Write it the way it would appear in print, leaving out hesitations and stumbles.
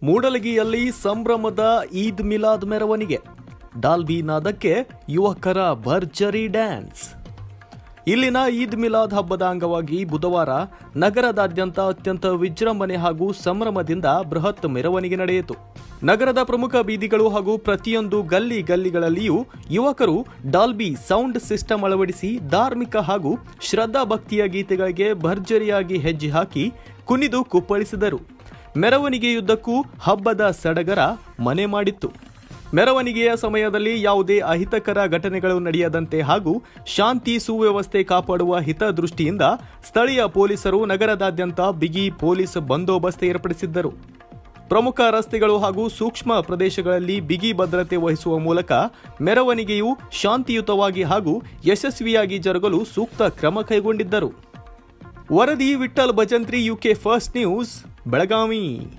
ಮೂಡಲಗಿಯಲ್ಲಿ ಸಂಭ್ರಮದ ಈದ್ ಮಿಲಾದ್ ಮೆರವಣಿಗೆ, ಡಾಲ್ಬಿ ನಾದಕ್ಕೆ ಯುವಕರ ಭರ್ಜರಿ ಡ್ಯಾನ್ಸ್. ಇಲ್ಲಿನ ಈದ್ ಮಿಲಾದ್ ಹಬ್ಬದ ಅಂಗವಾಗಿ ಬುಧವಾರ ನಗರದಾದ್ಯಂತ ಅತ್ಯಂತ ವಿಜೃಂಭಣೆ ಹಾಗೂ ಸಂಭ್ರಮದಿಂದ ಬೃಹತ್ ಮೆರವಣಿಗೆ ನಡೆಯಿತು. ನಗರದ ಪ್ರಮುಖ ಬೀದಿಗಳು ಹಾಗೂ ಪ್ರತಿಯೊಂದು ಗಲ್ಲಿಗಳಲ್ಲಿಯೂ ಯುವಕರು ಡಾಲ್ಬಿ ಸೌಂಡ್ ಸಿಸ್ಟಮ್ ಅಳವಡಿಸಿ ಧಾರ್ಮಿಕ ಹಾಗೂ ಶ್ರದ್ಧಾ ಭಕ್ತಿಯ ಗೀತೆಗಳಿಗೆ ಭರ್ಜರಿಯಾಗಿ ಹೆಜ್ಜೆ ಹಾಕಿ ಕುಣಿದು ಕುಪ್ಪಳಿಸಿದರು. ಮೆರವಣಿಗೆಯುದ್ದಕ್ಕೂ ಹಬ್ಬದ ಸಡಗರ ಮನೆ ಮಾಡಿತ್ತು. ಮೆರವಣಿಗೆಯ ಸಮಯದಲ್ಲಿ ಯಾವುದೇ ಅಹಿತಕರ ಘಟನೆಗಳು ನಡೆಯದಂತೆ ಹಾಗೂ ಶಾಂತಿ ಸುವ್ಯವಸ್ಥೆ ಕಾಪಾಡುವ ಹಿತದೃಷ್ಟಿಯಿಂದ ಸ್ಥಳೀಯ ಪೊಲೀಸರು ನಗರದಾದ್ಯಂತ ಬಿಗಿ ಪೊಲೀಸ್ ಬಂದೋಬಸ್ತ್ ಏರ್ಪಡಿಸಿದ್ದರು. ಪ್ರಮುಖ ರಸ್ತೆಗಳು ಹಾಗೂ ಸೂಕ್ಷ್ಮ ಪ್ರದೇಶಗಳಲ್ಲಿ ಬಿಗಿ ಭದ್ರತೆ ವಹಿಸುವ ಮೂಲಕ ಮೆರವಣಿಗೆಯು ಶಾಂತಿಯುತವಾಗಿ ಹಾಗೂ ಯಶಸ್ವಿಯಾಗಿ ಜರುಗಲು ಸೂಕ್ತ ಕ್ರಮ ಕೈಗೊಂಡಿದ್ದರು. ವರದಿ Vitthal Bhajantri, UK first news, Belagavi.